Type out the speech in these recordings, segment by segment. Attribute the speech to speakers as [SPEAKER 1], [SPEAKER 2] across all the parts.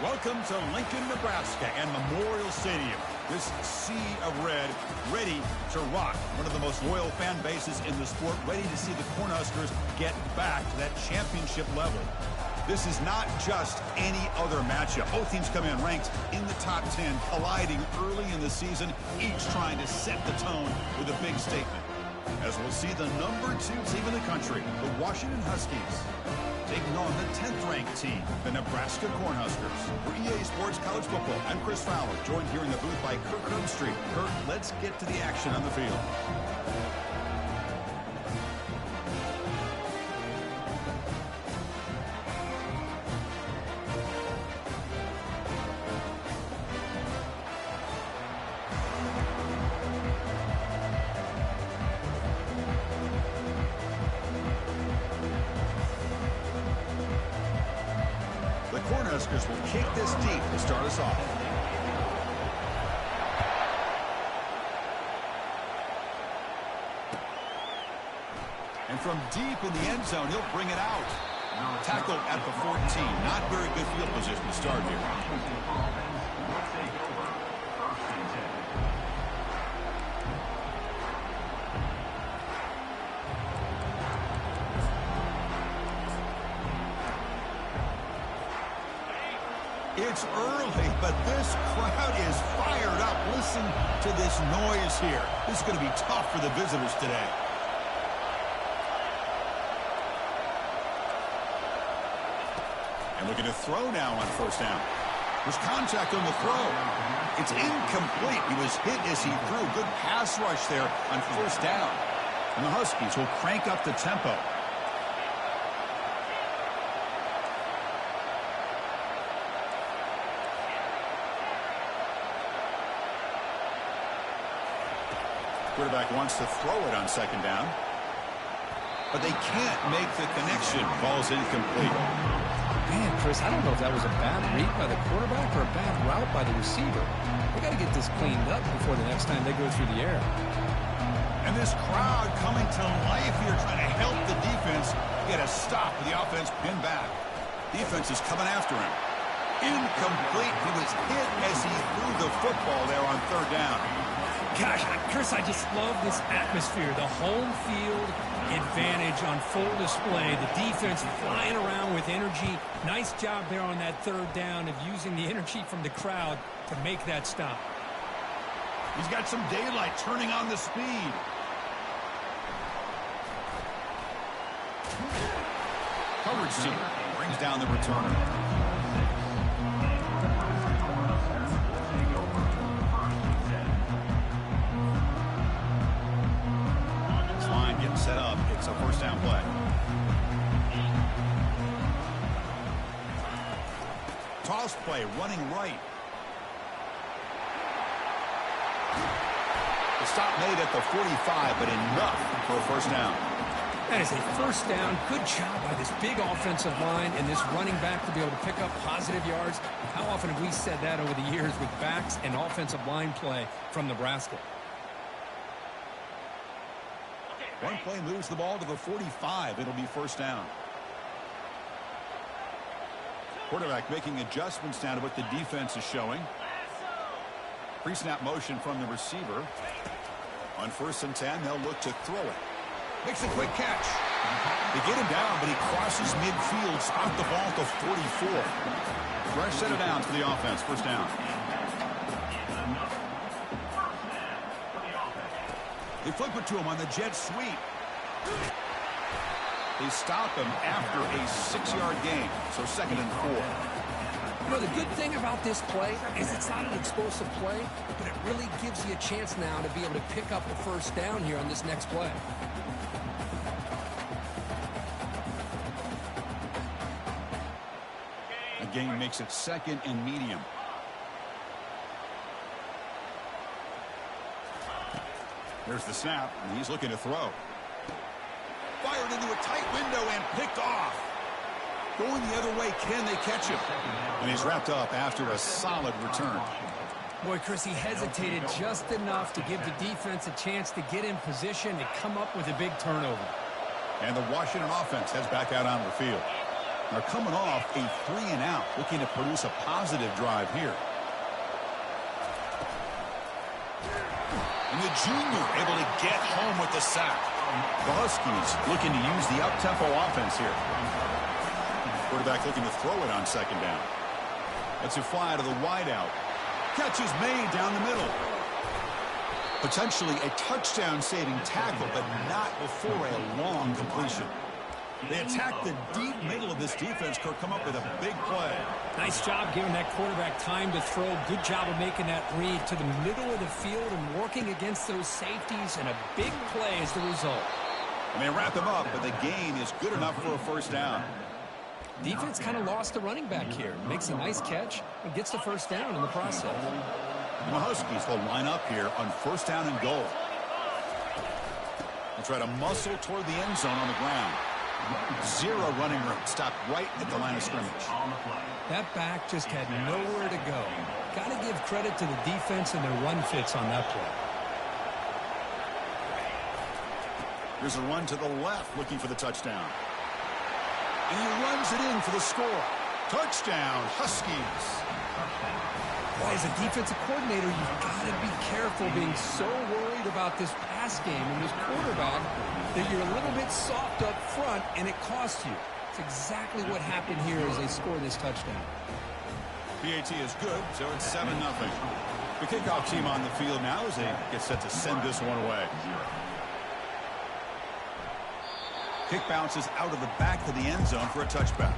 [SPEAKER 1] Welcome to Lincoln, Nebraska and Memorial Stadium. This sea of red ready to rock. One of the most loyal fan bases in the sport, ready to see the Cornhuskers get back to that championship level. This is not just any other matchup. Both teams come in ranked in the top 10, colliding early in the season, each trying to set the tone with a big statement. As we'll see the number 2 team in the country, the Washington Huskies, taking on the 10th-ranked team, the Nebraska Cornhuskers. For EA Sports College Football, I'm Chris Fowler, joined here in the booth by Kirk Herbstreit. Kirk, let's get to the action on the field. Cornhuskers will kick this deep to start us off. And from deep in the end zone, he'll bring it out. Tackle at the 14. Not very good field position to start here. It's early, but this crowd is fired up. Listen to this noise here. This is going to be tough for the visitors today. And looking to throw now on first down. There's contact on the throw. It's incomplete. He was hit as he threw. Good pass rush there on first down. And the Huskies will crank up the tempo. Quarterback wants to throw it on second down, but they can't make the connection. Ball's incomplete.
[SPEAKER 2] Man, Chris, I don't know if that was a bad read by the quarterback or a bad route by the receiver. They got to get this cleaned up before the next time they go through the air.
[SPEAKER 1] And this crowd coming to life here, trying to help the defense get a stop with the offense pinned back. Defense is coming after him. Incomplete. He was hit as he threw the football there on third down.
[SPEAKER 3] Gosh, Chris, I just love this atmosphere. The home field advantage on full display. The defense flying around with energy. Nice job there on that third down of using the energy from the crowd to make that stop.
[SPEAKER 1] He's got some daylight turning on the speed. Coverage team brings down the returner. Set up. It's a first down play. Toss play running right. The stop made at the 45, but enough for a first down.
[SPEAKER 3] That is a first down. Good job by this big offensive line and this running back to be able to pick up positive yards. How often have we said that over the years with backs and offensive line play from Nebraska?
[SPEAKER 1] One play moves the ball to the 45. It'll be first down. Quarterback making adjustments now to what the defense is showing. Pre-snap motion from the receiver. On 1st and 10, they'll look to throw it. Makes a quick catch. They get him down, but he crosses midfield, spot the ball at the 44. Fresh set it down for the offense. First down. They flip it to him on the jet sweep. They stop him after a 6-yard gain, so 2nd and 4.
[SPEAKER 3] You know, the good thing about this play is it's not an explosive play, but it really gives you a chance now to be able to pick up a first down here on this next play.
[SPEAKER 1] The gain makes it 2nd and medium. There's the snap, and he's looking to throw. Fired into a tight window and picked off. Going the other way, can they catch him? And he's wrapped up after a solid return.
[SPEAKER 3] Boy, Chris, he hesitated just enough to give the defense a chance to get in position and come up with a big turnover.
[SPEAKER 1] And the Washington offense heads back out on the field. They're coming off a 3-and-out, looking to produce a positive drive here. And the junior able to get home with the sack. The Huskies looking to use the up-tempo offense here. Quarterback looking to throw it on second down. Lets it fly to the wideout. Catch is made down the middle. Potentially a touchdown-saving tackle, but not before a long completion. They attack the deep middle of this defense. Kirk come up with a big play.
[SPEAKER 3] Nice job giving that quarterback time to throw. Good job of making that read to the middle of the field and working against those safeties, and a big play is the result.
[SPEAKER 1] And they wrap him up, but the gain is good enough for a first down.
[SPEAKER 3] Defense kind of lost the running back here. Makes a nice catch and gets the first down in the process.
[SPEAKER 1] And the Huskies will line up here on first down and goal. They'll try to muscle toward the end zone on the ground. Zero running room. Stopped right at the line of scrimmage.
[SPEAKER 3] That back just had nowhere to go. Got to give credit to the defense and their run fits on that play.
[SPEAKER 1] Here's a run to the left, looking for the touchdown. And he runs it in for the score. Touchdown, Huskies.
[SPEAKER 3] Boy, as a defensive coordinator, you've got to be careful being so worried about this pass game and this quarterback that you're a little bit soft up front and it costs you. It's exactly what happened here as they score this touchdown.
[SPEAKER 1] PAT is good, so it's 7-0. The kickoff team on the field now as they get set to send this one away. Kick bounces out of the back of the end zone for a touchback.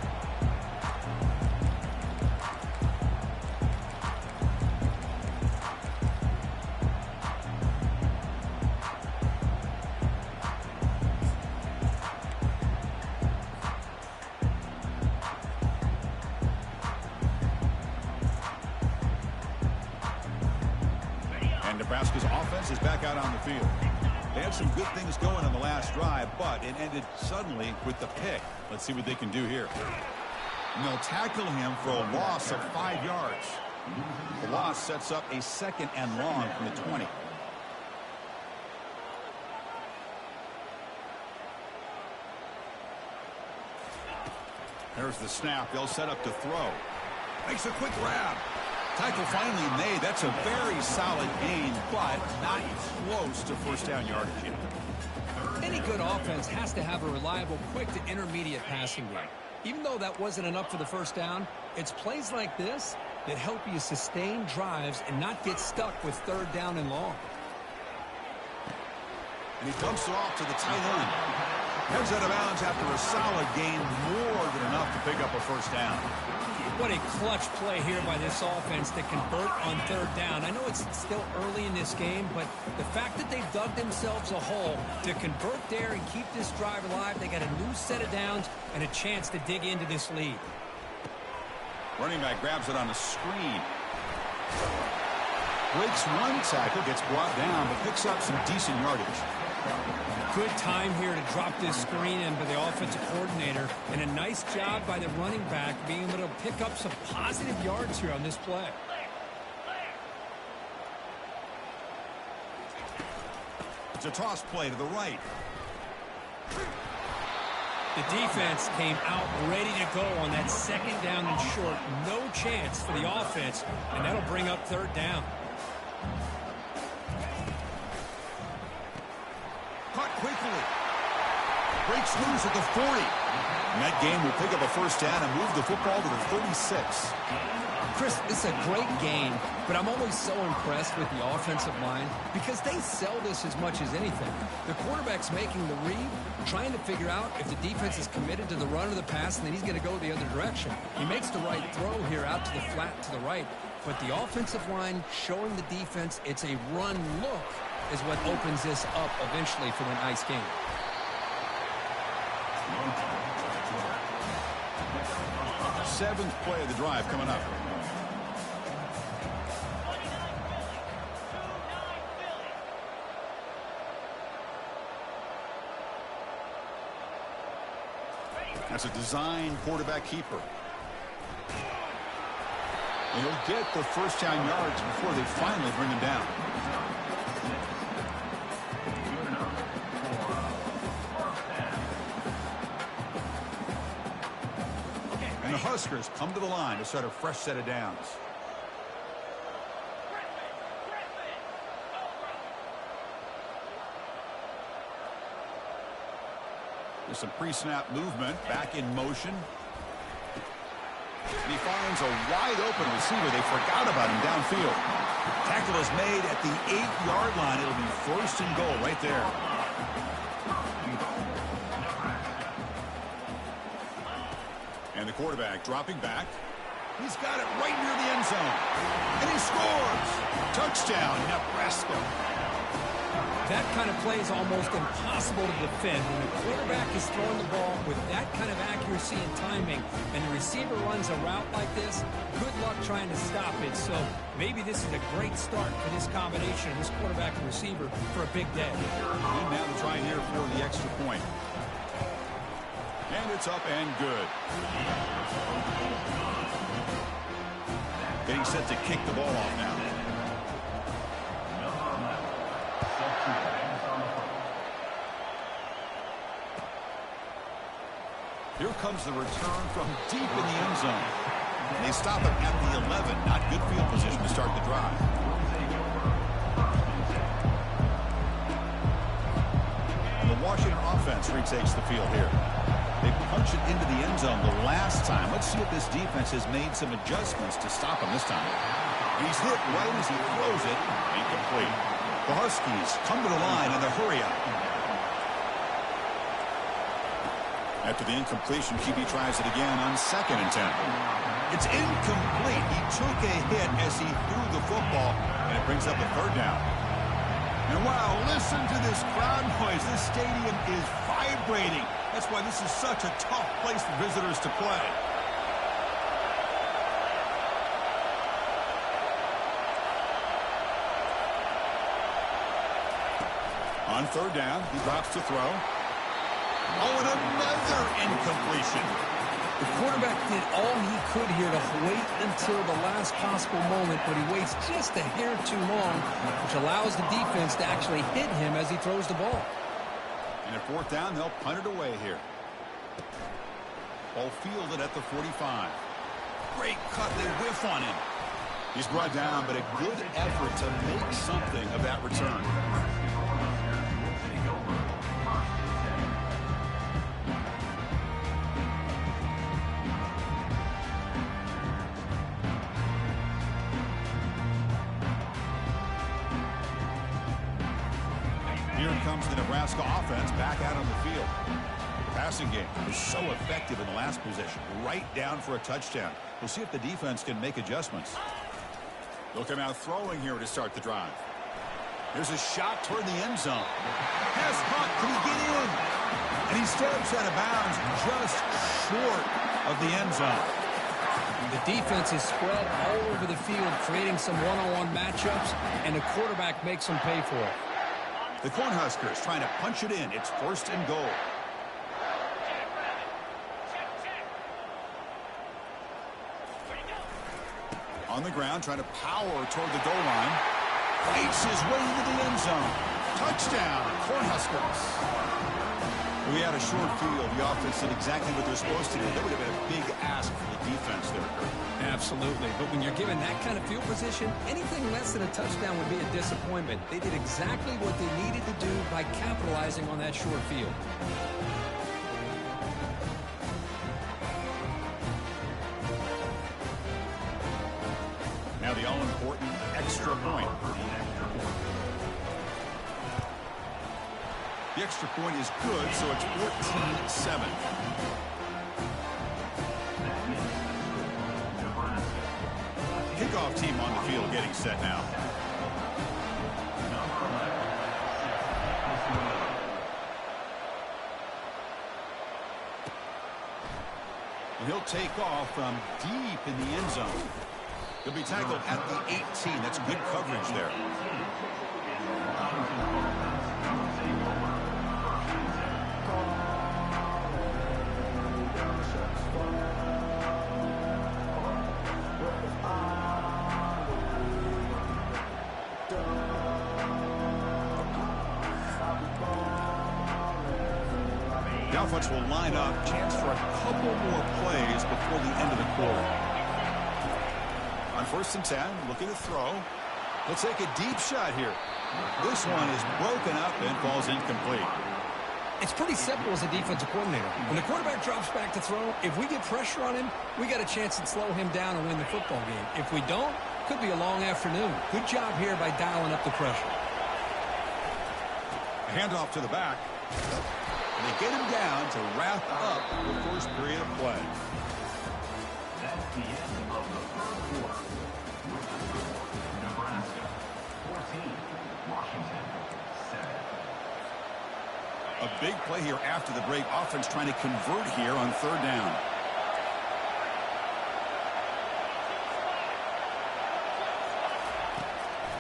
[SPEAKER 1] And Nebraska's offense is back out on the field. They had some good things going on the last drive, but it ended suddenly with the pick. Let's see what they can do here. And they'll tackle him for a loss of 5 yards. The loss sets up a 2nd and long from the 20. There's the snap. They'll set up to throw. Makes a quick grab. Tackle finally made. That's a very solid gain, but not close to first down yardage yet.
[SPEAKER 3] Any good offense has to have a reliable, quick to intermediate passing game. Even though that wasn't enough for the first down, it's plays like this that help you sustain drives and not get stuck with third down and long.
[SPEAKER 1] And he dumps it off to the tight end. Heads out of bounds after a solid gain, more than enough to pick up a first down.
[SPEAKER 3] What a clutch play here by this offense to convert on third down. I know it's still early in this game, but the fact that they've dug themselves a hole to convert there and keep this drive alive, they got a new set of downs and a chance to dig into this lead.
[SPEAKER 1] Running back grabs it on a screen. Breaks one tackle, gets brought down, but picks up some decent yardage.
[SPEAKER 3] Good time here to drop this screen in by the offensive coordinator, and a nice job by the running back being able to pick up some positive yards here on this play.
[SPEAKER 1] It's a toss play to the right.
[SPEAKER 3] The defense came out ready to go on that 2nd down and short. No chance for the offense, and that'll bring up third down.
[SPEAKER 1] Caught quickly. Breaks loose at the 40. And that game will pick up a first down and move the football to the 36.
[SPEAKER 3] Chris, it's a great game, but I'm always so impressed with the offensive line because they sell this as much as anything. The quarterback's making the read, trying to figure out if the defense is committed to the run or the pass, and then he's going to go the other direction. He makes the right throw here out to the flat to the right, but the offensive line showing the defense it's a run look is what opens this up eventually for the nice game.
[SPEAKER 1] Seventh play of the drive coming up. That's a design quarterback keeper. And he'll get the first down yards before they finally bring him down. And the Huskers come to the line to start a fresh set of downs. There's some pre-snap movement, back in motion. And he finds a wide-open receiver. They forgot about him downfield. Tackle is made at the 8-yard line. It'll be first and goal right there. And the quarterback dropping back. He's got it right near the end zone. And he scores. Touchdown, Nebraska.
[SPEAKER 3] That kind of play is almost impossible to defend. When the quarterback is throwing the ball with that kind of accuracy and timing, and the receiver runs a route like this, good luck trying to stop it. So maybe this is a great start for this combination of this quarterback and receiver for a big day.
[SPEAKER 1] And now to try here for the extra point. And it's up and good. Getting set to kick the ball off now. Here comes the return from deep in the end zone. And they stop him at the 11. Not good field position to start the drive. And the Washington offense retakes the field here. They punch it into the end zone the last time. Let's see if this defense has made some adjustments to stop him this time. He's hit right as he throws it. Incomplete. The Huskies come to the line and they hurry up. After the incompletion, QB tries it again on 2nd and 10. It's incomplete. He took a hit as he threw the football, and it brings up a 3rd down. And wow, listen to this crowd noise. This stadium is vibrating. That's why this is such a tough place for visitors to play. On 3rd down, he drops to throw. Oh, and another incompletion.
[SPEAKER 3] The quarterback did all he could here to wait until the last possible moment, but he waits just a hair too long, which allows the defense to actually hit him as he throws the ball.
[SPEAKER 1] And at 4th down, they'll punt it away here. Ball fielded at the 45. Great cut. They whiff on him. He's brought down, but a good effort to make something of that return. Here comes the Nebraska offense back out on the field. The passing game was so effective in the last possession, right down for a touchdown. We'll see if the defense can make adjustments. They'll come out throwing here to start the drive. There's a shot toward the end zone. Has Hunt, can he get in? And he steps out of bounds just short of the end zone.
[SPEAKER 3] The defense is spread all over the field, creating some one-on-one matchups, and the quarterback makes them pay for it.
[SPEAKER 1] The Cornhuskers trying to punch it in. It's 1st and goal. On the ground, trying to power toward the goal line. Fights his way into the end zone. Touchdown, Cornhuskers. We had a short field. The offense did exactly what they're supposed to do. That would have been a big ask for the defense there, Kurt.
[SPEAKER 3] Absolutely. But when you're given that kind of field position, anything less than a touchdown would be a disappointment. They did exactly what they needed to do by capitalizing on that short field.
[SPEAKER 1] Now the all-important extra point. The extra point is good, so it's 14-7. Kickoff team on the field getting set now. And he'll take off from deep in the end zone. He'll be tackled at the 18. That's good coverage there. The offense will line up. Chance for a couple more plays before the end of the quarter. On 1st and 10, looking to throw. He'll take a deep shot here. This one is broken up and falls incomplete.
[SPEAKER 3] It's pretty simple as a defensive coordinator. When the quarterback drops back to throw, if we get pressure on him, we got a chance to slow him down and win the football game. If we don't, could be a long afternoon. Good job here by dialing up the pressure.
[SPEAKER 1] A handoff to the back. And they get him down to wrap up the first period of play.
[SPEAKER 4] That's the end of the first quarter. Nebraska 14, Washington 7.
[SPEAKER 1] A big play here after the break. Offense trying to convert here on 3rd down.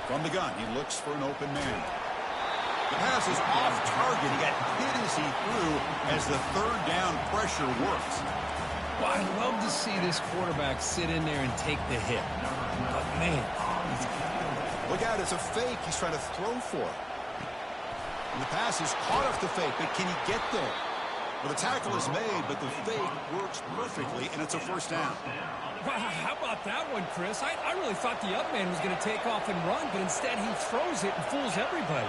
[SPEAKER 1] From the gun, he looks for an open man. The pass is off target. He got hit as he threw as the 3rd down pressure works.
[SPEAKER 3] Well, I love to see this quarterback sit in there and take the hit. But, man,
[SPEAKER 1] look out, it's a fake he's trying to throw for. And the pass is caught off the fake, but can he get there? Well, the tackle is made, but the fake works perfectly, and it's a 1st down.
[SPEAKER 3] wow, how about that one, Chris? I really thought the up man was going to take off and run, but instead he throws it and fools everybody.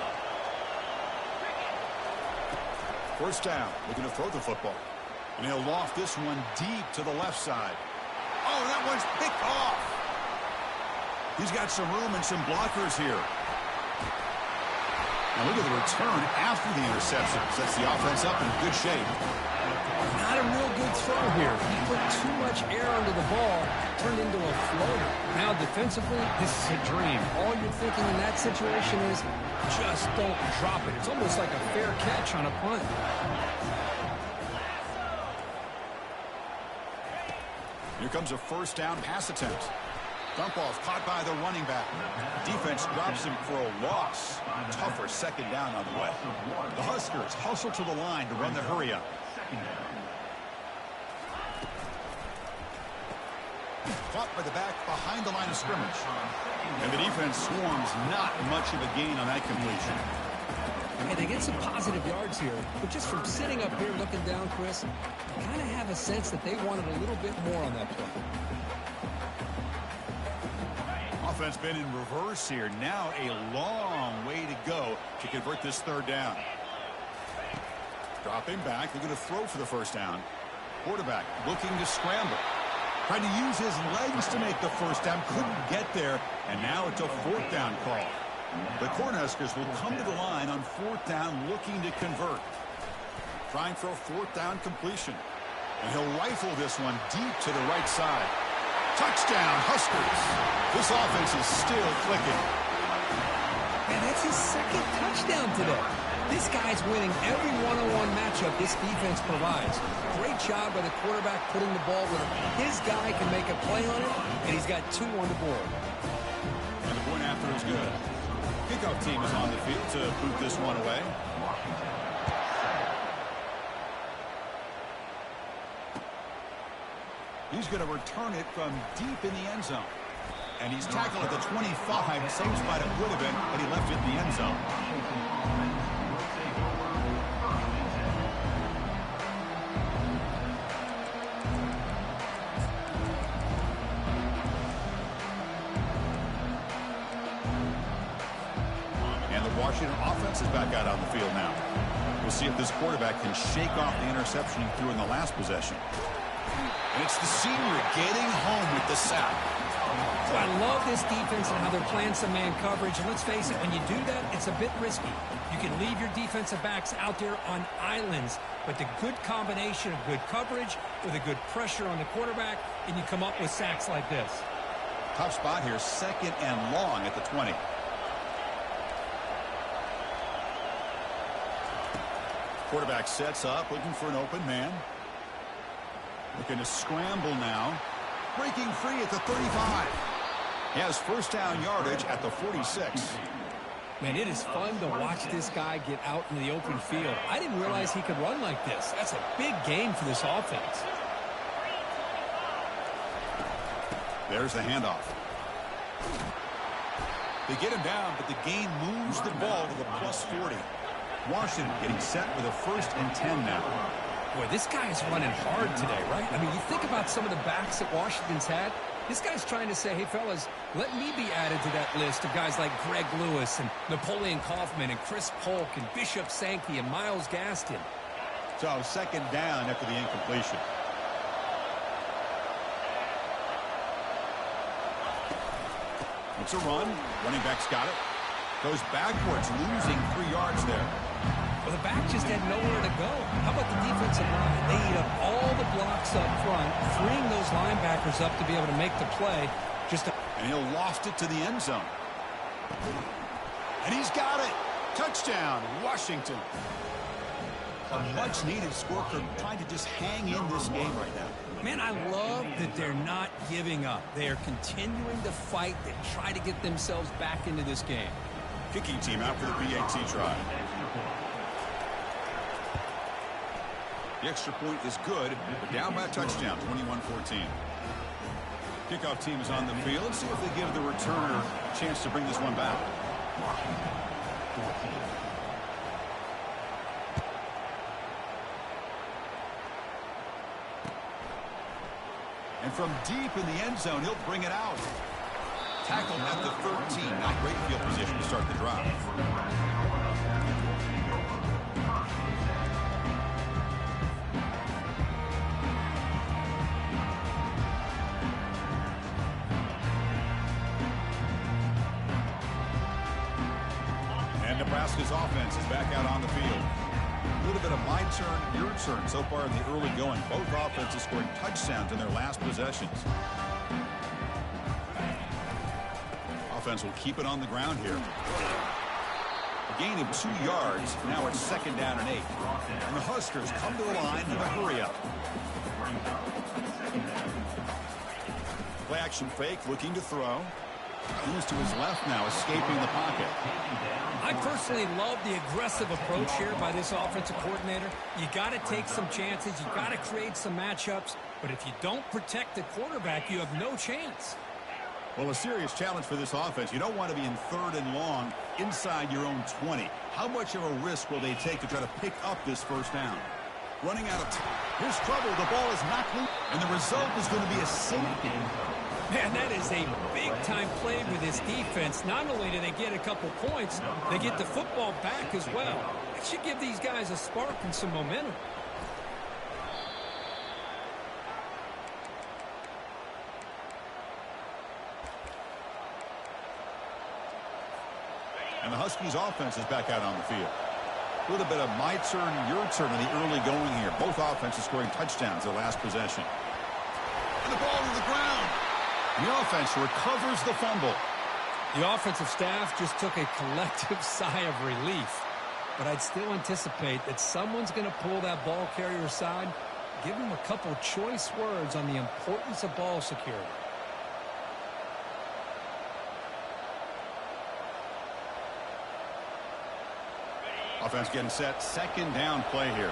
[SPEAKER 1] 1st down, looking to throw the football. And he'll loft this one deep to the left side. Oh, that one's picked off. He's got some room and some blockers here. Now look at the return after the interception. Sets the offense up in good shape.
[SPEAKER 3] Not a real good throw here. He put too much air under the ball, turned into a floater. Now defensively, this is a dream. All you're thinking in that situation is just don't drop it. It's almost like a fair catch on a punt.
[SPEAKER 1] Here comes a 1st down pass attempt. Dump off caught by the running back. Defense drops him for a loss. Tougher 2nd down on the way. The Huskers hustle to the line to run the hurry up. Caught by the back behind the line of scrimmage. And the defense swarms not much of a gain on that completion.
[SPEAKER 3] And they get some positive yards here, but just from sitting up here looking down, Chris, I kind of have a sense that they wanted a little bit more on that play.
[SPEAKER 1] Offense been in reverse here. Now a long way to go to convert this 3rd down. Dropping back. They're going to throw for the 1st down. Quarterback looking to scramble. Trying to use his legs to make the 1st down. Couldn't get there. And now it's a 4th down call. The Cornhuskers will come to the line on 4th down looking to convert. Trying for a 4th down completion. And he'll rifle this one deep to the right side. Touchdown, Huskers. This offense is still clicking.
[SPEAKER 3] Man, that's his 2nd touchdown today. This guy's winning every one-on-one matchup this defense provides. Great job by the quarterback putting the ball where his guy can make a play on it, and he's got 2 on the board.
[SPEAKER 1] And the point after is good. Kickoff team is on the field to boot this one away. He's going to return it from deep in the end zone. And he's tackled at the 25, same spot it would have been, but he left it in the end zone. And the Washington offense is back out on the field now. We'll see if this quarterback can shake off the interception he threw in the last possession. And it's the senior getting home with the sack.
[SPEAKER 3] So I love this defense and how they're playing some man coverage. And let's face it, when you do that, it's a bit risky. You can leave your defensive backs out there on islands, but the good combination of good coverage with a good pressure on the quarterback, and you come up with sacks like this.
[SPEAKER 1] Tough spot here, 2nd and long at the 20. Quarterback sets up, looking for an open man. Looking to scramble now. Breaking free at the 35. He has 1st down yardage at the 46.
[SPEAKER 3] Man, it is fun to watch this guy get out in the open field. I didn't realize he could run like this. That's a big game for this offense.
[SPEAKER 1] There's the handoff. They get him down, but the gain moves the ball to the +40. Washington getting set with a 1st and 10 now.
[SPEAKER 3] Boy, this guy is running hard today, right? I mean, you think about some of the backs that Washington's had. This guy's trying to say, hey, fellas, let me be added to that list of guys like Greg Lewis and Napoleon Kaufman and Chris Polk and Bishop Sankey and Myles Gaskin.
[SPEAKER 1] So second down after the incompletion. It's a run. Running back's got it. Goes backwards, losing 3 yards there.
[SPEAKER 3] Well, the back just had nowhere to go. How about the defensive line? They eat up all the blocks up front, freeing those linebackers up to be able to make the play.
[SPEAKER 1] And he'll loft it to the end zone. And he's got it. Touchdown, Washington. A much-needed score for trying to just hang in this game right now.
[SPEAKER 3] Man, I love that they're not giving up. They are continuing to fight. They try to get themselves back into this game.
[SPEAKER 1] Kicking team out for the PAT try. The extra point is good, but down by a touchdown, 21-14. Kickoff team is on the field. Let's see if they give the returner a chance to bring this one back. And from deep in the end zone, he'll bring it out. Tackled at the 13. Not great field position to start the drive. And Nebraska's offense is back out on the field. A little bit of my turn, your turn so far in the early going. Both offenses scoring touchdowns in their last possessions. Offense will keep it on the ground here. A gain of 2 yards. Now it's second down and 8. And the Huskers come to the line with a hurry up. Play action fake, looking to throw. Moves to his left now, escaping the pocket.
[SPEAKER 3] I personally love the aggressive approach here by this offensive coordinator. You got to take some chances. You got to create some matchups. But if you don't protect the quarterback, you have no chance.
[SPEAKER 1] Well, a serious challenge for this offense. You don't want to be in 3rd and long inside your own 20. How much of a risk will they take to try to pick up this first down? Running out of time. Here's trouble. The ball is knocked loose. And the result is going to be a safety.
[SPEAKER 3] Man, that is a big-time play with this defense. Not only do they get a couple points, they get the football back as well. It should give these guys a spark and some momentum.
[SPEAKER 1] And the Huskies offense is back out on the field. A little bit of my turn, your turn in the early going here. Both offenses scoring touchdowns their last possession. And the ball to the ground. And the offense recovers the fumble.
[SPEAKER 3] The offensive staff just took a collective sigh of relief. But I'd still anticipate that someone's going to pull that ball carrier aside, give him a couple choice words on the importance of ball security.
[SPEAKER 1] Offense getting set. Second down play here.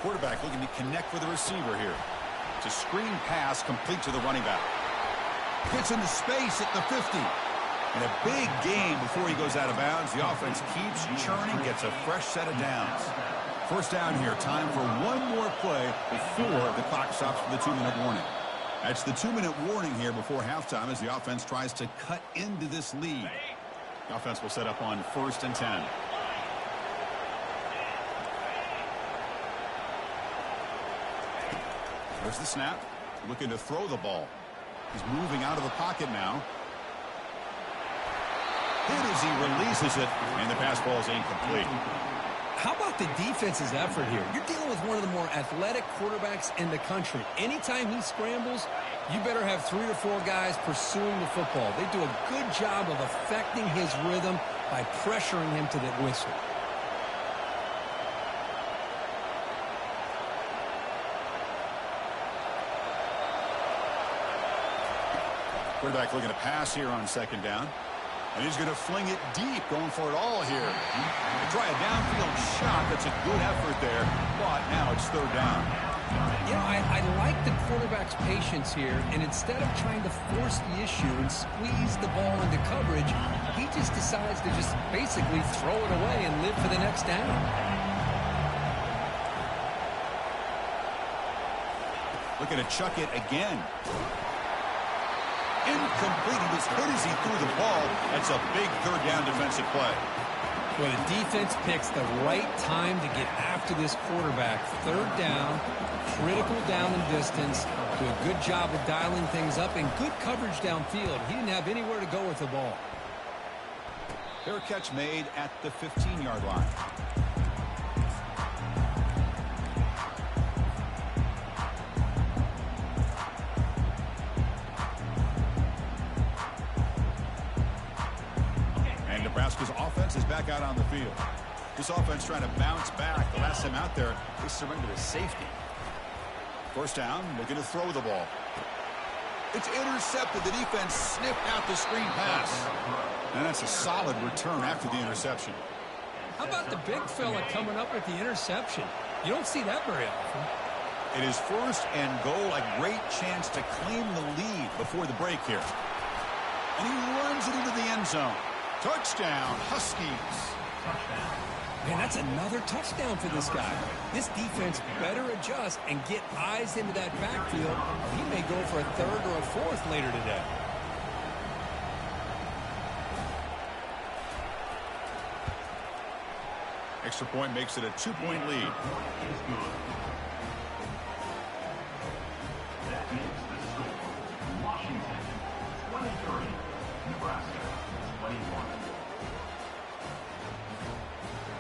[SPEAKER 1] Quarterback looking to connect with the receiver here. It's a screen pass complete to the running back. Gets into space at the 50. And a big gain before he goes out of bounds. The offense keeps churning, gets a fresh set of downs. First down here. Time for one more play before the clock stops for the 2-minute warning. That's the 2-minute warning here before halftime as the offense tries to cut into this lead. The offense will set up on 1st and 10. There's the snap. Looking to throw the ball. He's moving out of the pocket now. Hit as he releases it, and the pass ball is incomplete.
[SPEAKER 3] How about the defense's effort here? You're dealing with one of the more athletic quarterbacks in the country. Anytime he scrambles, you better have 3 or 4 guys pursuing the football. They do a good job of affecting his rhythm by pressuring him to the whistle.
[SPEAKER 1] Quarterback looking to pass here on second down. And he's going to fling it deep, going for it all here. They try a downfield shot. That's a good effort there. But now it's 3rd down.
[SPEAKER 3] You know, I like the quarterback's patience here. And instead of trying to force the issue and squeeze the ball into coverage, he just decides to just basically throw it away and live for the next down.
[SPEAKER 1] Looking to chuck it again. Incomplete. He was hit as he threw the ball. That's a big third down defensive play.
[SPEAKER 3] Well, the defense picks the right time to get after this quarterback. Third down, critical down and distance. Do a good job of dialing things up and good coverage downfield. He didn't have anywhere to go with the ball.
[SPEAKER 1] Fair catch made at the 15-yard line. And Nebraska's offense is back out on the field. This offense trying to bounce back. The last time out there, they surrendered a safety. First down, looking to throw the ball. It's intercepted. The defense sniffed out the screen pass. And that's a solid return after the interception.
[SPEAKER 3] How about the big fella coming up with the interception? You don't see that very often.
[SPEAKER 1] It is first and goal. A great chance to claim the lead before the break here. And he runs it into the end zone. Touchdown, Huskies.
[SPEAKER 3] Man, that's another touchdown for this guy. This defense better adjust and get eyes into that backfield, or he may go for a third or a fourth later today.
[SPEAKER 1] Extra point makes it a 2-point lead.
[SPEAKER 4] That is the score. Washington 23, Nebraska 21.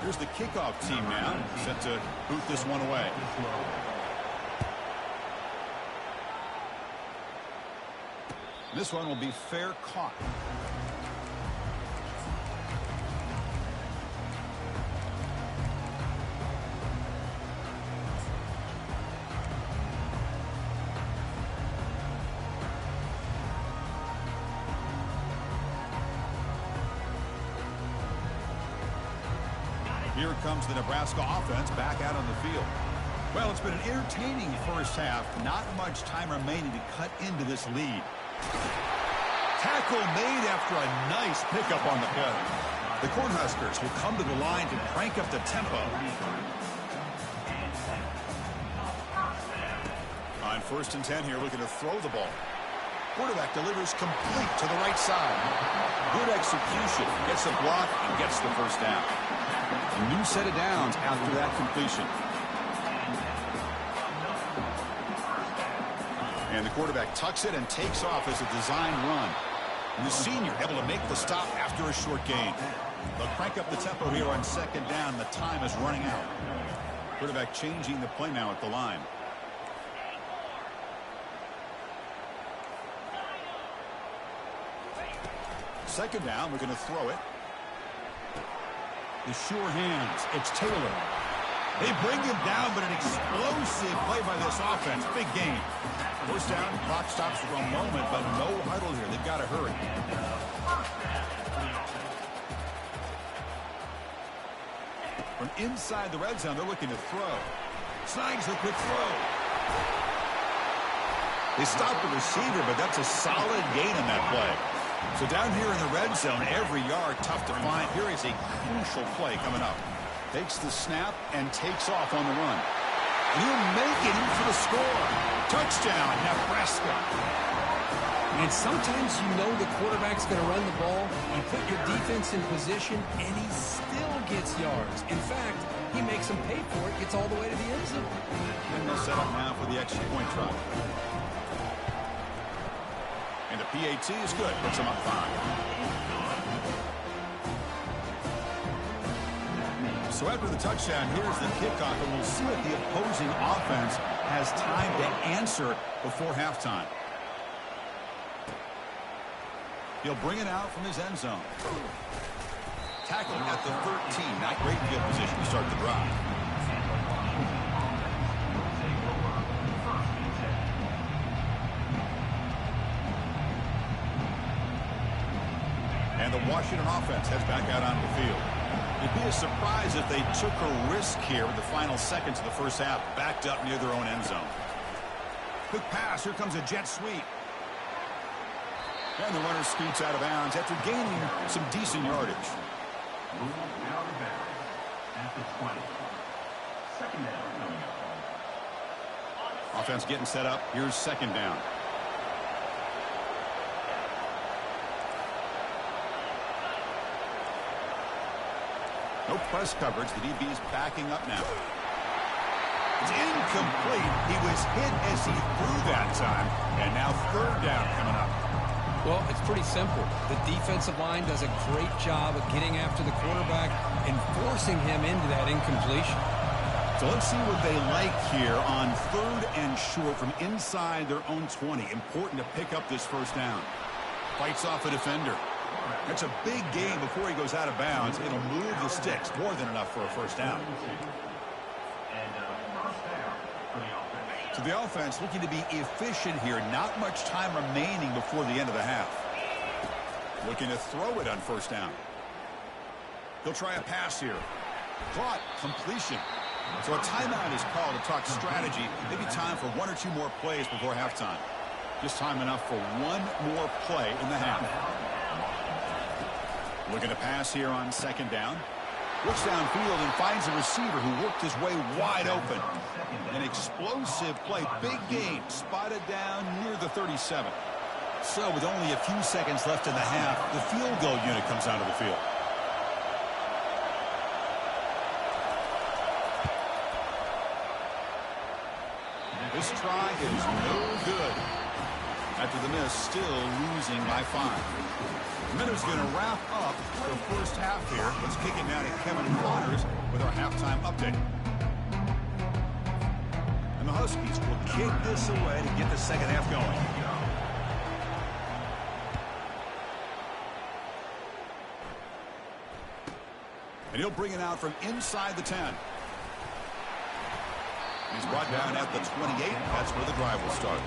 [SPEAKER 1] Here's the kickoff team now, set to boot this one away. This one will be fair caught. Here comes the Nebraska offense back out on the field. Well, it's been an entertaining first half. Not much time remaining to cut into this lead. Tackle made after a nice pickup on the play. The Cornhuskers will come to the line to crank up the tempo. On 1st and 10 here, looking to throw the ball. Quarterback delivers complete to the right side. Good execution. Gets a block and gets the first down. A new set of downs after that completion. And the quarterback tucks it and takes off as a designed run. And the senior able to make the stop after a short gain. They'll crank up the tempo here on 2nd down. The time is running out. Quarterback changing the play now at the line. Second down, we're going to throw it. The sure hands. It's Taylor. They bring him down, but an explosive play by this offense. Big gain. First down, clock stops for a moment, but no huddle here. They've got to hurry. From inside the red zone, they're looking to throw. Snags the quick throw. They stopped the receiver, but that's a solid gain on that play. So down here in the red zone, every yard tough to find. Here is a crucial play coming up. Takes the snap and takes off on the run. And he'll make it in for the score. Touchdown, Nebraska.
[SPEAKER 3] And sometimes you know the quarterback's going to run the ball. You put your defense in position, and he still gets yards. In fact, he makes them pay for it, gets all the way to the end zone.
[SPEAKER 1] And they'll set up now for the extra point try. And the PAT is good. Puts them up 5. So after the touchdown, here's the kickoff, and we'll see if the opposing offense has time to answer before halftime. He'll bring it out from his end zone. Tackling at the 13. Not great field position to start the drive. And the Washington offense heads back out onto the field. It'd be a surprise if they took a risk here with the final seconds of the first half, backed up near their own end zone. Quick pass. Here comes a jet sweep. And the runner scoots out of bounds after gaining some decent yardage.
[SPEAKER 4] 20. Second down coming up.
[SPEAKER 1] Offense getting set up. Here's second down. No press coverage. The DB's backing up now. It's incomplete. He was hit as he threw that time. And now third down coming up.
[SPEAKER 2] Well, it's pretty simple. The defensive line does a great job of getting after the quarterback and forcing him into that incompletion.
[SPEAKER 1] So let's see what they like here on third and short from inside their own 20. Important to pick up this first down. Fights off a defender. That's a big gain before he goes out of bounds. It'll move the sticks. More than enough for a first down. So the offense looking to be efficient here. Not much time remaining before the end of the half. Looking to throw it on first down. He'll try a pass here. Caught. Completion. So a timeout is called to talk strategy. Maybe time for one or two more plays before halftime. Just time enough for one more play in the half. Looking to pass here on second down. Looks downfield and finds a receiver who worked his way wide open. An explosive play. Big gain. Spotted down near the 37. So with only a few seconds left in the half, the field goal unit comes onto the field. This try is no good. After the miss, still losing by 5. Minutes going to wrap up the first half here. Let's kick it now to Kevin Waters with our halftime update. And the Huskies will kick this away to get the second half going. And he'll bring it out from inside the 10. He's brought down at the 28. That's where the drive will start.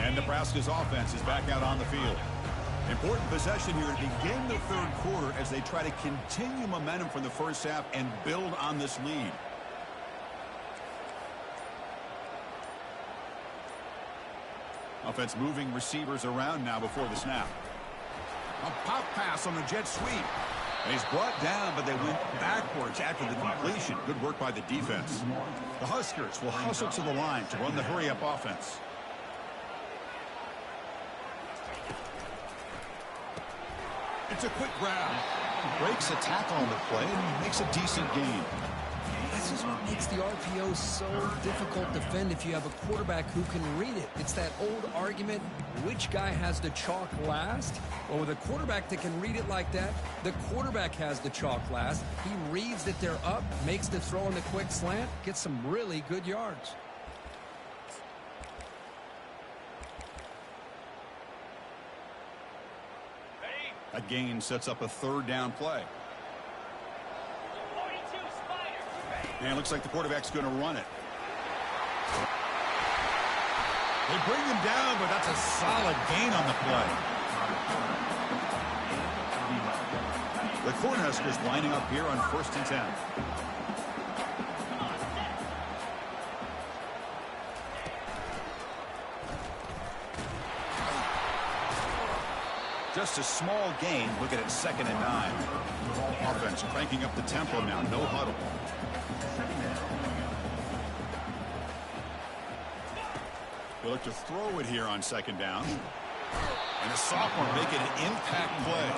[SPEAKER 1] And Nebraska's offense is back out on the field. Important possession here to begin the third quarter as they try to continue momentum from the first half and build on this lead. Offense moving receivers around now before the snap. A pop pass on the jet sweep. And he's brought down, but they went backwards after the completion. Good work by the defense. The Huskers will hustle to the line to run the hurry-up offense. It's a quick grab. Breaks a tackle on the play and makes a decent gain.
[SPEAKER 2] This is what makes the RPO so difficult to defend if you have a quarterback who can read it. It's that old argument, which guy has the chalk last? Well, with a quarterback that can read it like that, the quarterback has the chalk last. He reads that they're up, makes the throw in the quick slant, gets some really good yards.
[SPEAKER 1] That gain sets up a third down play. And it looks like the quarterback's going to run it. They bring him down, but that's a solid gain on the play. The Cornhuskers lining up here on 1st and 10. Just a small gain. Looking at 2nd and 9. Offense cranking up the tempo now. No huddle. They look to throw it here on 2nd down. And the sophomore making an impact play.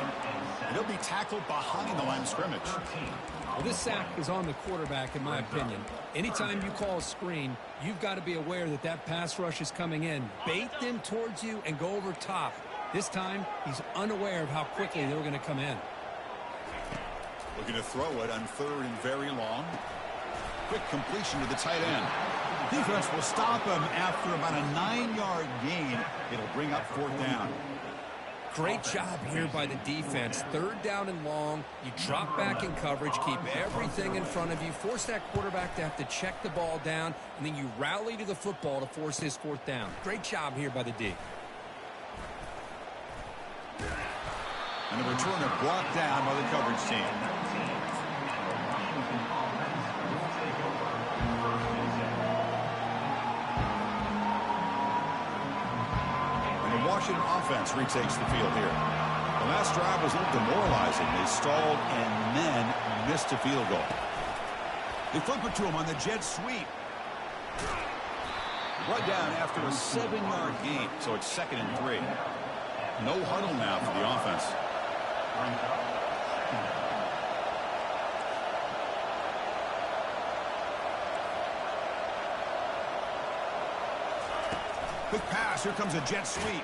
[SPEAKER 1] And he'll be tackled behind the line of scrimmage.
[SPEAKER 3] Well, this sack is on the quarterback, in my opinion. Anytime you call a screen, you've got to be aware that that pass rush is coming in. Bait them towards you and go over top. This time, he's unaware of how quickly they were going to come in.
[SPEAKER 1] Looking to throw it on 3rd and very long. Quick completion to the tight end. Defense will stop him after about a 9-yard gain. It'll bring up 4th down.
[SPEAKER 2] Great job here by the defense. 3rd down and long. You drop back in coverage, keep everything in front of you, force that quarterback to have to check the ball down, and then you rally to the football to force his 4th down. Great job here by the D.
[SPEAKER 1] And the returner brought down by the coverage team. Washington offense retakes the field here. The last drive was a little demoralizing. They stalled and then missed a field goal. They flip it to him on the jet sweep. Brought down after a 7-yard gain, so it's 2nd and 3. No huddle now for the offense. Quick pass. Here comes a jet sweep.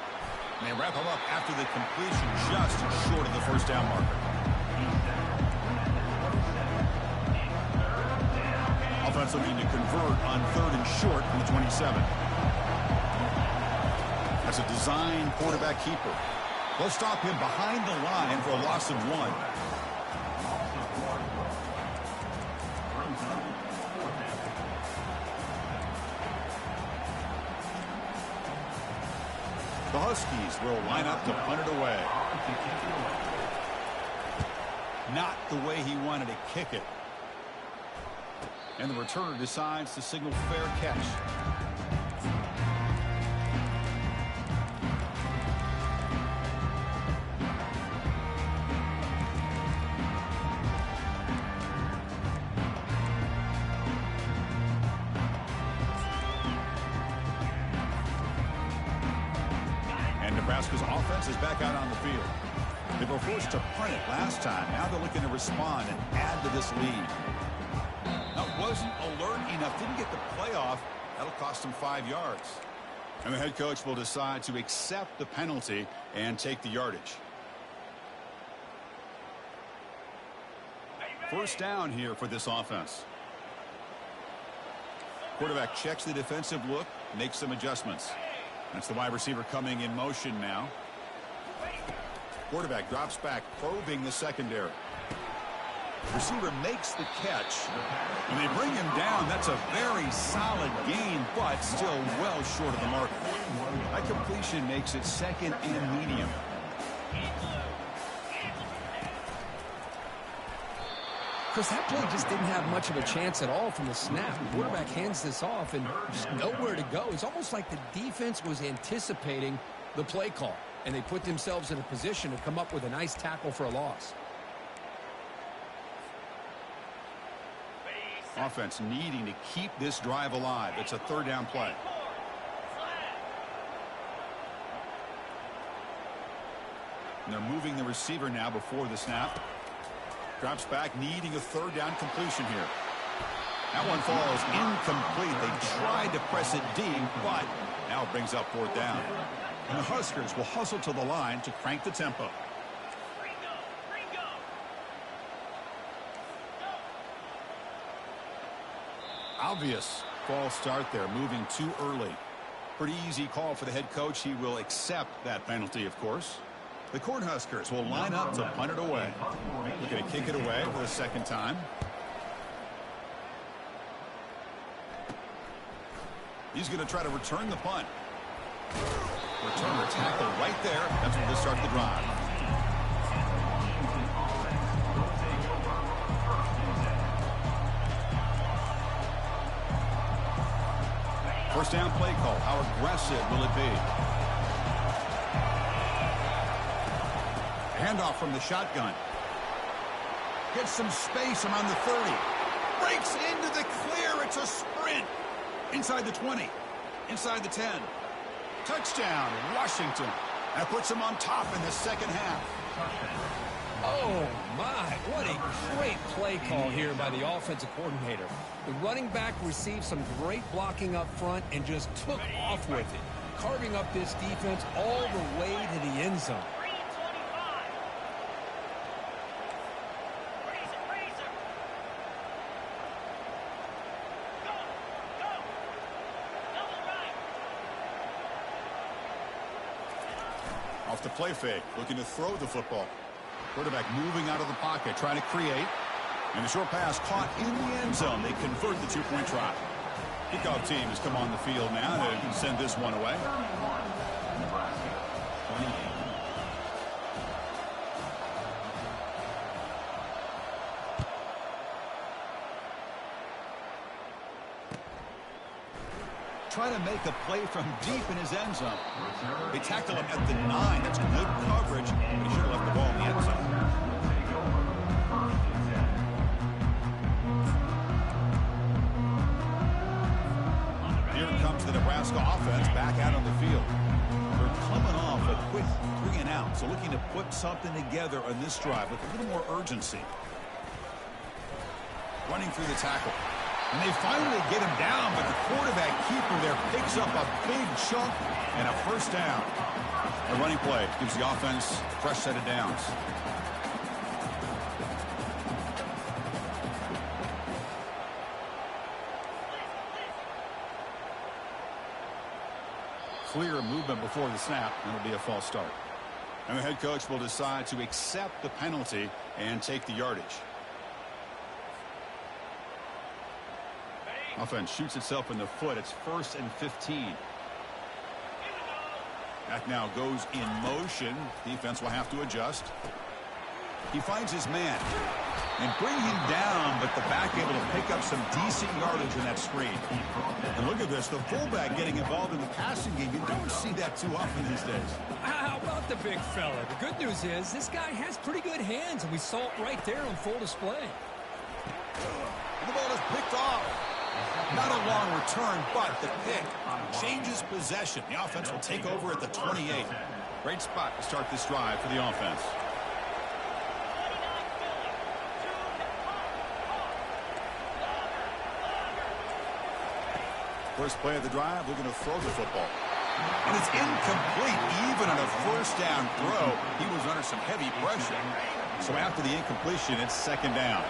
[SPEAKER 1] And they wrap him up after the completion just short of the first down marker. Offense looking to convert on 3rd and short from the 27. That's a design quarterback keeper. They'll stop him behind the line for a loss of 1. The Huskies will line up to punt it away. Not the way he wanted to kick it. And the returner decides to signal fair catch. Nebraska's offense is back out on the field. They were forced to punt it last time. Now they're looking to respond and add to this lead. That wasn't alert enough. Didn't get the playoff. That'll cost them 5 yards. And the head coach will decide to accept the penalty and take the yardage. First down here for this offense. Quarterback checks the defensive look, makes some adjustments. That's the wide receiver coming in motion now. Quarterback drops back, probing the secondary. Receiver makes the catch. When they bring him down, that's a very solid gain, but still well short of the mark. That completion makes it 2nd and medium.
[SPEAKER 2] Chris, that play just didn't have much of a chance at all from the snap. The quarterback hands this off and just nowhere to go. It's almost like the defense was anticipating the play call, and they put themselves in a position to come up with a nice tackle for a loss.
[SPEAKER 1] Offense needing to keep this drive alive. It's a 3rd down play. And they're moving the receiver now before the snap. Drops back, needing a 3rd down completion here. That one falls incomplete. They tried to press it deep, but now it brings up 4th down. And the Huskers will hustle to the line to crank the tempo. Obvious false start there, moving too early. Pretty easy call for the head coach. He will accept that penalty, of course. The Cornhuskers will line up to punt it away. Looking to kick it away for the 2nd time. He's going to try to return the punt. Return the tackle right there. That's where they start the drive. First down play call. How aggressive will it be? Handoff from the shotgun. Gets some space around the 30. Breaks into the clear. It's a sprint. Inside the 20. Inside the 10. Touchdown, Washington. That puts them on top in the 2nd half.
[SPEAKER 2] Oh, my. What a great play call here by the offensive coordinator. The running back received some great blocking up front and just took off with it, carving up this defense all the way to the end zone.
[SPEAKER 1] Off the play fake, looking to throw the football. Quarterback moving out of the pocket, trying to create. And the short pass caught in the end zone. They convert the 2-point try. Kickoff team has come on the field now to send this one away. trying to make a play from deep in his end zone. They tackle him at the 9. That's good coverage, but he should have left the ball in the end zone. Here comes the Nebraska offense back out on the field. They're coming off a quick 3-and-out, so looking to put something together on this drive with a little more urgency. Running through the tackle. And they finally get him down, but the quarterback keeper there picks up a big chunk and a first down. The running play gives the offense a fresh set of downs. Clear movement before the snap, and it'll be a false start. And the head coach will decide to accept the penalty and take the yardage. Offense shoots itself in the foot. It's 1st and 15. That now goes in motion. Defense will have to adjust. He finds his man and bring him down, but the back able to pick up some decent yardage in that screen. And look at this, the fullback getting involved in the passing game. You don't see that too often these days.
[SPEAKER 3] How about the big fella? The good news is this guy has pretty good hands, and we saw it right there on full display.
[SPEAKER 1] And the ball is picked off. Not a long return, but the pick changes possession. The offense will take over at the 28. Great spot to start this drive for the offense. First play of the drive, looking to throw the football. And it's incomplete. Even on a first down throw, he was under some heavy pressure. So after the incompletion, it's 2nd down.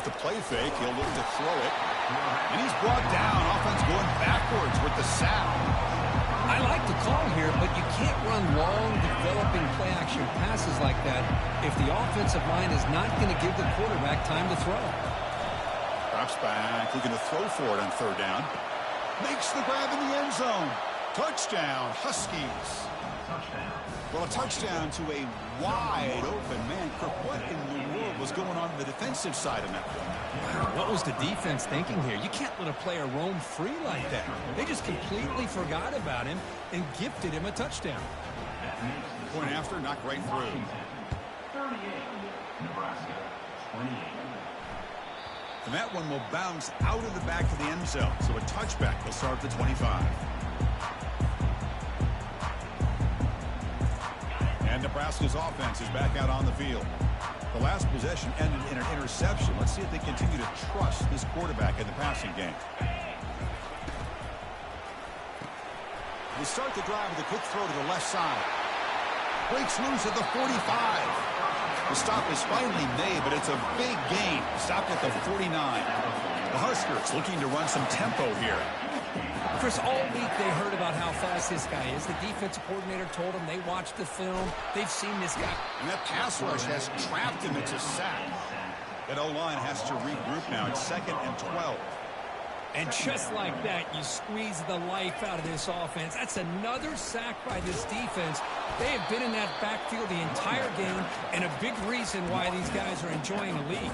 [SPEAKER 1] The play fake, he'll look to throw it. And he's brought down. Offense going backwards with the sack.
[SPEAKER 2] I like the call here, but you can't run long, developing play-action passes like that if the offensive line is not going to give the quarterback time to throw.
[SPEAKER 1] Drops back, looking to throw for it on 3rd down. Makes the grab in the end zone. Touchdown, Huskies. Well, a touchdown to a wide open man. Kirk, what in the world was going on the defensive side of that play?
[SPEAKER 2] What was the defense thinking here? You can't let a player roam free like that. They just completely forgot about him and gifted him a touchdown.
[SPEAKER 1] Point after, knocked right through.
[SPEAKER 4] 38, Nebraska, 28.
[SPEAKER 1] And that one will bounce out of the back of the end zone. So a touchback will start at the 25. And Nebraska's offense is back out on the field. The last possession ended in an interception. Let's see if they continue to trust this quarterback in the passing game. They start the drive with a quick throw to the left side. Breaks loose at the 45. The stop is finally made, but it's a big gain. Stopped at the 49. The Huskers looking to run some tempo here.
[SPEAKER 2] Chris, all week they heard about how fast this guy is. The defensive coordinator told them they watched the film. They've seen this guy.
[SPEAKER 1] And that pass rush has trapped him into sack. That O-line has to regroup now. It's 2nd and 12.
[SPEAKER 3] And just like that, you squeeze the life out of this offense. That's another sack by this defense. They have been in that backfield the entire game, and a big reason why these guys are enjoying the lead.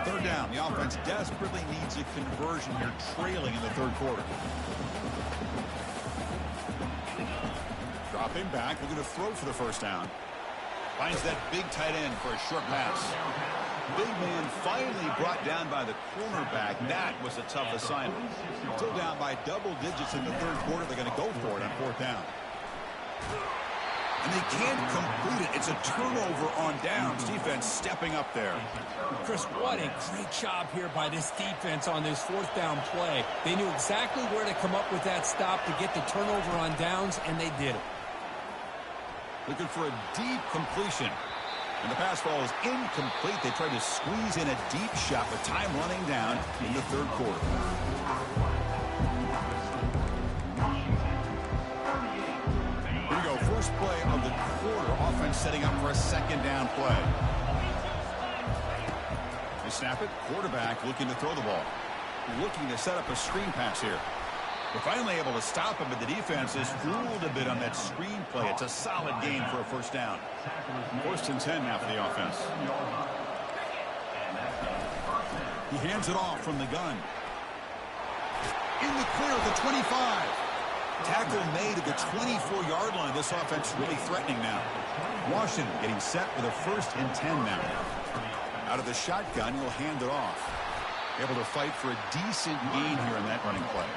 [SPEAKER 1] 3rd down. The offense desperately needs a conversion here, trailing in the 3rd quarter. Dropping back, looking to throw for the first down. Finds that big tight end for a short pass. Big man finally brought down by the cornerback. That was a tough assignment. Still down by double digits in the 3rd quarter. They're going to go for it on 4th down. And they can't complete it. It's a turnover on downs. Defense stepping up there.
[SPEAKER 3] Chris, what a great job here by this defense on this 4th down play. They knew exactly where to come up with that stop to get the turnover on downs, and they did it.
[SPEAKER 1] Looking for a deep completion. And the pass ball is incomplete. They tried to squeeze in a deep shot with time running down in the 3rd quarter. Here we go. First play of the quarter. Offense setting up for a 2nd down play. They snap it. Quarterback looking to throw the ball. Looking to set up a screen pass here. They're finally able to stop him, but the defense is fooled a bit on that screen play. It's a solid gain for a first down. 1st and 10 now for the offense. He hands it off from the gun. In the clear at the 25. Tackle made at the 24-yard line. This offense really threatening now. Washington getting set with a 1st and 10 now. Out of the shotgun, he'll hand it off. Able to fight for a decent gain here in that running play.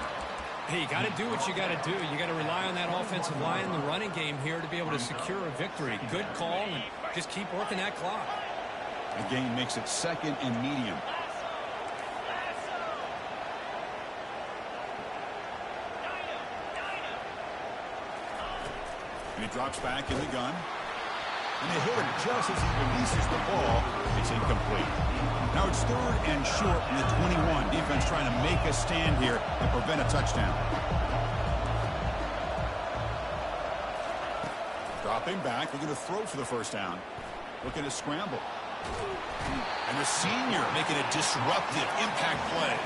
[SPEAKER 3] Hey, you got to do what you got to do. You got to rely on that offensive line in the running game here to be able to secure a victory. Good call, and just keep working that clock.
[SPEAKER 1] The gain makes it 2nd and medium. And he drops back in the gun. And they hit him just as he releases the ball. It's incomplete. Now it's 3rd and short from the 21. Defense trying to make a stand here and prevent a touchdown. Dropping back, looking to throw for the first down. Looking to scramble. And the senior making a disruptive impact play.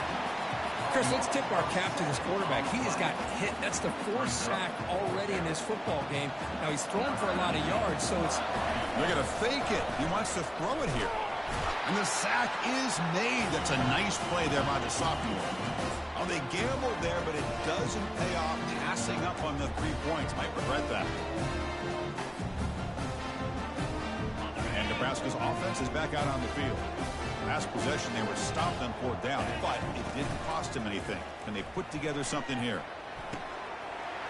[SPEAKER 3] Chris, let's tip our cap to this quarterback. He has got hit. That's the 4th sack already in this football game. Now, he's thrown for a lot of yards, so it's...
[SPEAKER 1] They're going to fake it. He wants to throw it here. And the sack is made. That's a nice play there by the sophomore. Oh, they gambled there, but it doesn't pay off. Passing up on the 3 points. Might regret that. And Nebraska's offense is back out on the field. Last possession, they were stopped on 4th down, but it didn't cost them anything. Can they put together something here?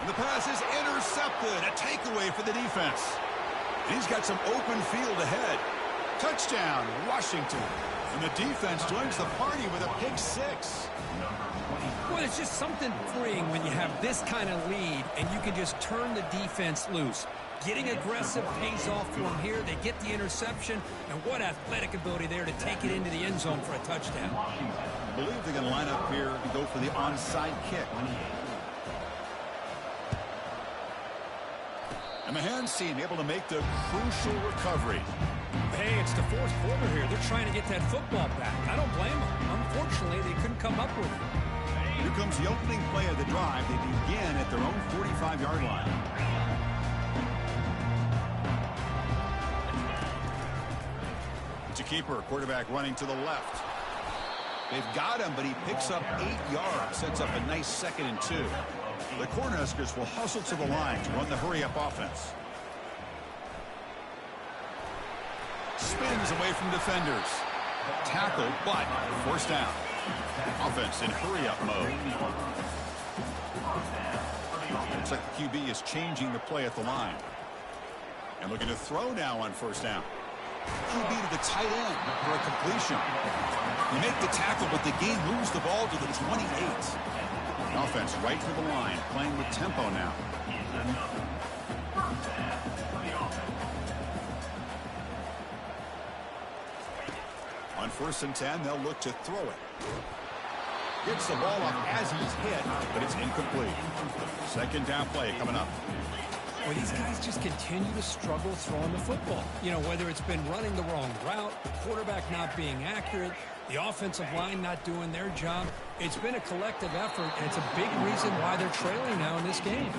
[SPEAKER 1] And the pass is intercepted. A takeaway for the defense. And he's got some open field ahead. Touchdown, Washington. And the defense joins the party with a pick 6.
[SPEAKER 3] Well, it's just something freeing when you have this kind of lead and you can just turn the defense loose. Getting aggressive pays off for them here. They get the interception, and what athletic ability there to take it into the end zone for a touchdown.
[SPEAKER 1] I believe they're going to line up here and go for the onside kick. And the hands team able to make the crucial recovery.
[SPEAKER 3] Hey, it's the 4th quarter here. They're trying to get that football back. I don't blame them. Unfortunately, they couldn't come up with it.
[SPEAKER 1] Here comes the opening play of the drive. They begin at their own 45-yard line. It's a keeper. Quarterback running to the left. They've got him, but he picks up 8 yards. Sets up a nice 2nd and 2. The Cornhuskers will hustle to the line to run the hurry-up offense. Spins away from defenders. Tackled, but 1st down. Offense in hurry-up mode. Looks like the QB is changing the play at the line. And looking to throw now on 1st down. QB to the tight end for a completion. They make the tackle, but the game moves the ball to the 28. The offense right to the line, playing with tempo now. On 1st and 10, they'll look to throw it. Gets the ball up as he's hit, but it's incomplete. 2nd down play coming up.
[SPEAKER 3] Well, these guys just continue to struggle throwing the football. You know, whether it's been running the wrong route, the quarterback not being accurate, the offensive line not doing their job. It's been a collective effort, and it's a big reason why they're trailing now in this game.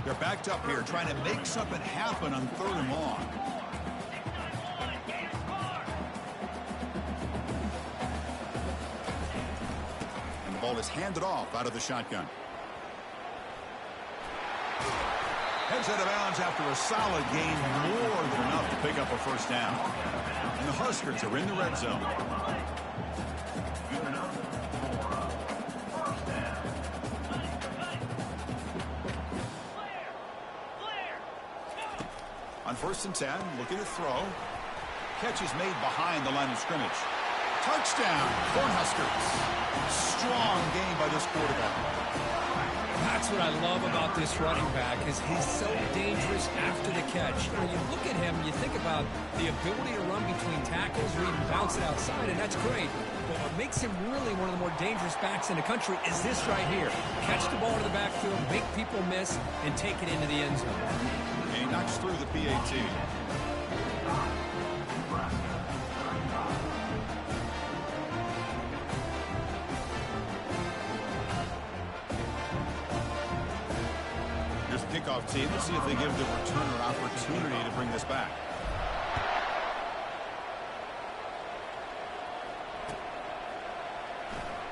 [SPEAKER 1] They're backed up here trying to make something happen on 3rd and long. And the ball is handed off out of the shotgun. Heads out of bounds after a solid gain, more than enough to pick up a 1st down. And the Huskers are in the red zone. On 1st and 10, looking to throw. Catch is made behind the line of scrimmage. Touchdown, Cornhuskers. Strong game by this quarterback.
[SPEAKER 3] That's what I love about this running back is he's so dangerous after the catch. When you look at him, you think about the ability to run between tackles or even bounce it outside, and that's great. But what makes him really one of the more dangerous backs in the country is this right here. Catch the ball to the backfield, make people miss, and take it into the end zone.
[SPEAKER 1] And he knocks through the PAT. kickoff team. Let's see if they give the returner an opportunity to bring this back.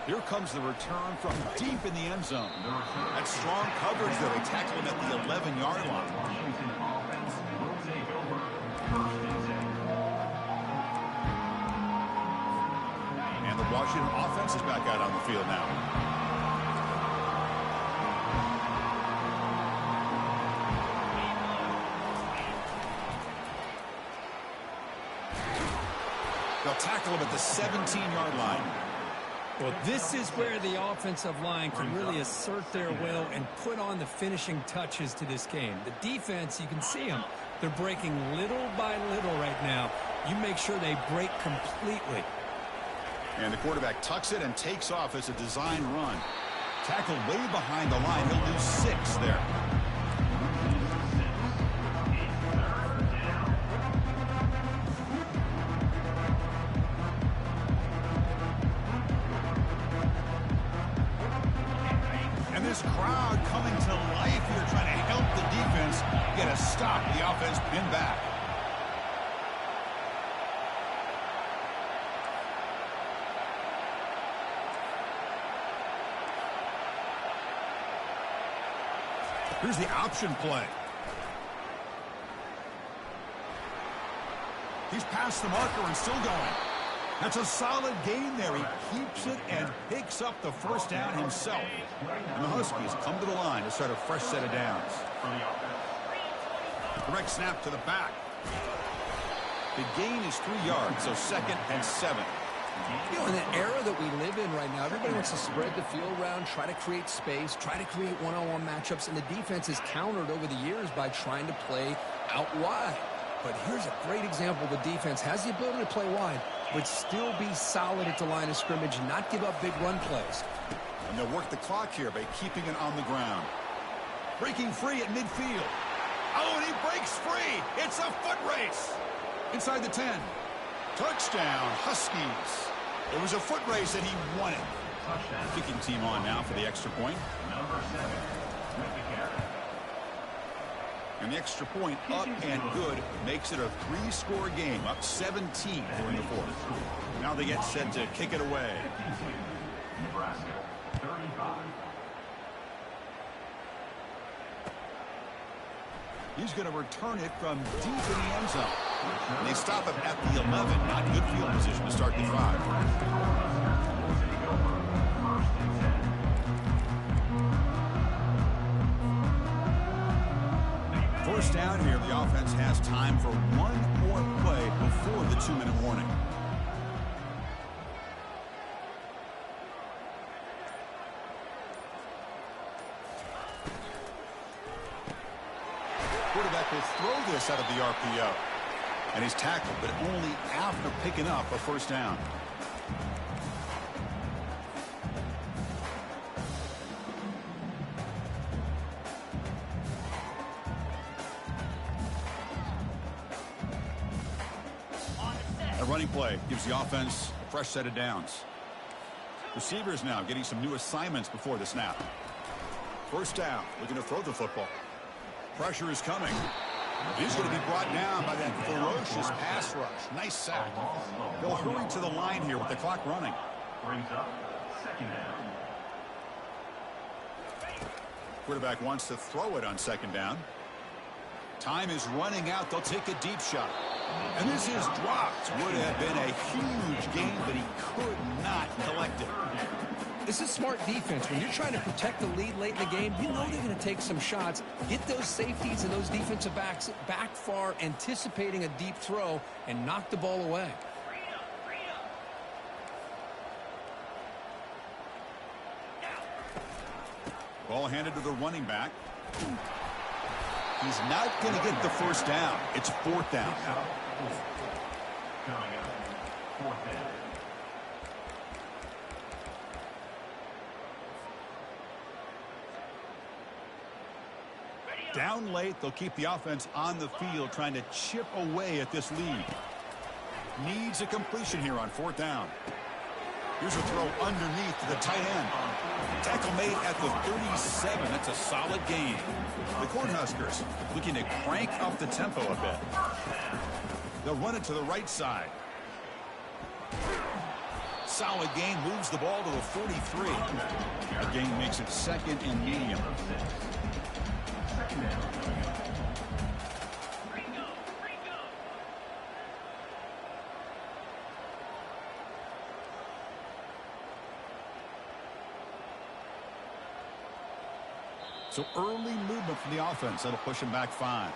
[SPEAKER 1] Here comes the return from deep in the end zone. That's strong coverage there. They tackle him at the 11-yard line.
[SPEAKER 4] Washington offense will take over. 1st and 10.
[SPEAKER 1] And the Washington offense is back out on the field now. They'll tackle him at the 17-yard line.
[SPEAKER 3] Well, this is where the offensive line can really assert their will and put on the finishing touches to this game. The defense, you can see them. They're breaking little by little right now. You make sure they break completely.
[SPEAKER 1] And the quarterback tucks it and takes off as a design run. Tackled way behind the line. He'll lose 6 there. And this crowd coming to life here trying to help the defense get a stop. The offense pinned back. Here's the option play. He's past the marker and still going. That's a solid gain there. He keeps it and picks up the first down himself. And the Huskies come to the line to start a fresh set of downs. Direct snap to the back. The gain is 3 yards, so 2nd and 7.
[SPEAKER 2] You know, in the era that we live in right now, everybody wants to spread the field around, try to create space, try to create one-on-one matchups, and the defense is countered over the years by trying to play out wide. But here's a great example. The defense has the ability to play wide, but still be solid at the line of scrimmage and not give up big run plays.
[SPEAKER 1] And they'll work the clock here by keeping it on the ground. Breaking free at midfield. Oh, and he breaks free. It's a foot race. Inside the 10. Touchdown, Huskies. It was a foot race and he won it.
[SPEAKER 4] Touchdown.
[SPEAKER 1] Kicking team on now for the extra point.
[SPEAKER 4] Number 7 with the carry.
[SPEAKER 1] And the extra point up and good makes it a 3-score game, up 17 during the 4th. Now they get set to kick it away.
[SPEAKER 4] 52. Nebraska 35.
[SPEAKER 1] He's going to return it from deep in the end zone. And they stop him at the 11. Not good field position to start the drive. First down here, the offense has time for one more play before the 2-minute warning. Quarterback will throw this out of the RPO. And he's tackled, but only after picking up a first down. A running play gives the offense a fresh set of downs. Receivers now getting some new assignments before the snap. First down, looking to throw the football. Pressure is coming. He's going to be brought down by that ferocious pass rush. Nice sack. They'll hurry to the line here with the clock running.
[SPEAKER 4] Brings up 2nd down.
[SPEAKER 1] Quarterback wants to throw it on 2nd down. Time is running out. They'll take a deep shot. And this is dropped. Would have been a huge gain, but he could not collect it.
[SPEAKER 2] This is smart defense. When you're trying to protect the lead late in the game, you know they're going to take some shots. Get those safeties and those defensive backs back far, anticipating a deep throw, and knock the ball away.
[SPEAKER 1] Ball handed to the running back. He's not going to get the first down. It's 4th down now.
[SPEAKER 4] Coming up, 4th down.
[SPEAKER 1] Down late, they'll keep the offense on the field trying to chip away at this lead. Needs a completion here on 4th down. Here's a throw underneath to the tight end. Tackle made at the 37. That's a solid gain. The Cornhuskers looking to crank up the tempo a bit. They'll run it to the right side. Solid gain, moves the ball to the 43. A gain makes it second and medium. So early movement from the offense. That'll push him back 5.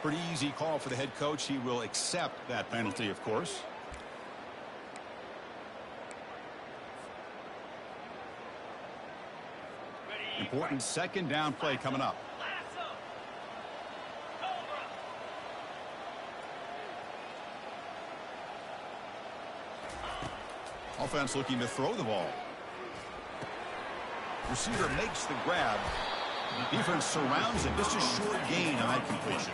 [SPEAKER 1] Pretty easy call for the head coach. He will accept that penalty, of course. Important second down play coming up. Offense looking to throw the ball. Receiver makes the grab. Defense surrounds it. Just a short gain on that completion.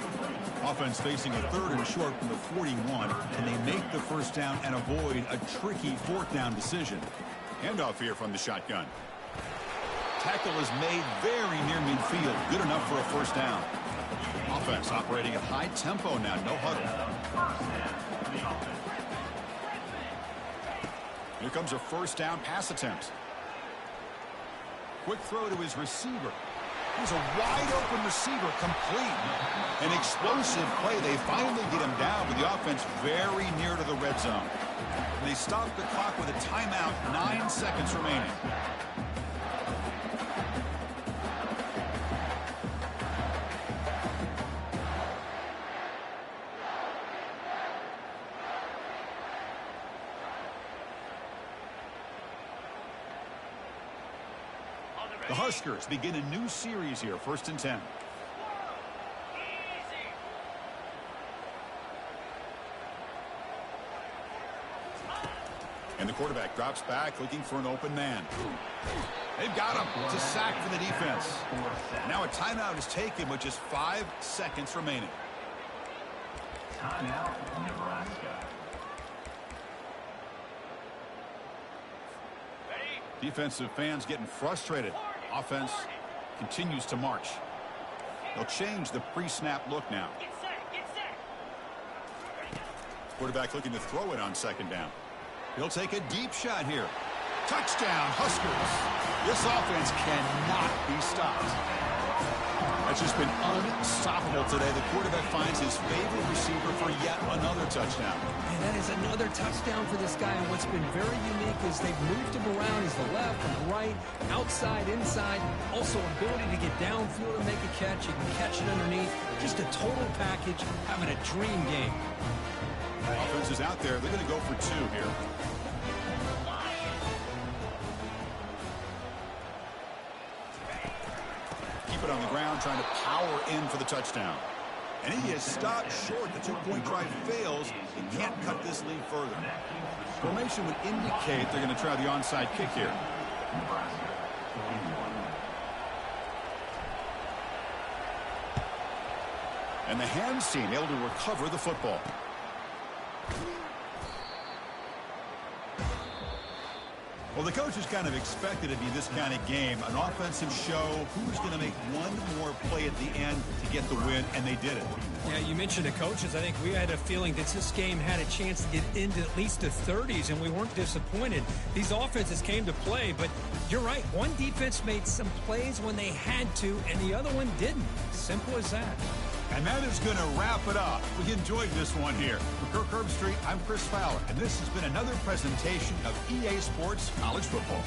[SPEAKER 1] Offense facing a 3rd and short from the 41, and they make the first down and avoid a tricky 4th down decision. Handoff here from the shotgun. Tackle is made very near midfield. Good enough for a first down. Offense operating at high tempo now. No huddle. Here comes a first down pass attempt. Quick throw to his receiver. He's a wide-open receiver, complete. An explosive play. They finally get him down, but the offense very near to the red zone. And they stop the clock with a timeout, 9 seconds remaining. The Huskers begin a new series here, 1st and 10. And the quarterback drops back, looking for an open man. They've got him. It's a sack for the defense. Now a timeout is taken with just 5 seconds remaining.
[SPEAKER 4] Timeout, Nebraska.
[SPEAKER 1] Defensive fans getting frustrated. Offense continues to march. They'll change the pre-snap look now. Quarterback looking to throw it on 2nd down. He'll take a deep shot here. Touchdown, Huskers. This offense cannot be stopped. That's just been unstoppable today. The quarterback finds his favorite receiver for yet another touchdown.
[SPEAKER 2] And that is another touchdown for this guy. And what's been very unique is they've moved him around. He's the left and the right, outside, inside. Also ability to get downfield and make a catch. He can catch it underneath. Just a total package, having a dream game.
[SPEAKER 1] Offense is out there. They're going to go for 2 here. Keep it on the ground, trying to power in for the touchdown. And he is stopped short. The 2-point try fails. He can't cut this lead further. Formation would indicate they're going to try the onside kick here. And the hands team able to recover the football. Well, the coaches kind of expected it to be this kind of game, an offensive show. Who's going to make one more play at the end to get the win, and they did it.
[SPEAKER 3] Yeah, you mentioned the coaches. I think we had a feeling that this game had a chance to get into at least the 30s, and we weren't disappointed. These offenses came to play, but you're right. One defense made some plays when they had to, and the other one didn't. Simple as that.
[SPEAKER 1] And that is going to wrap it up. We enjoyed this one here. For Kirk Herbstreit, I'm Chris Fowler, and this has been another presentation of EA Sports College Football.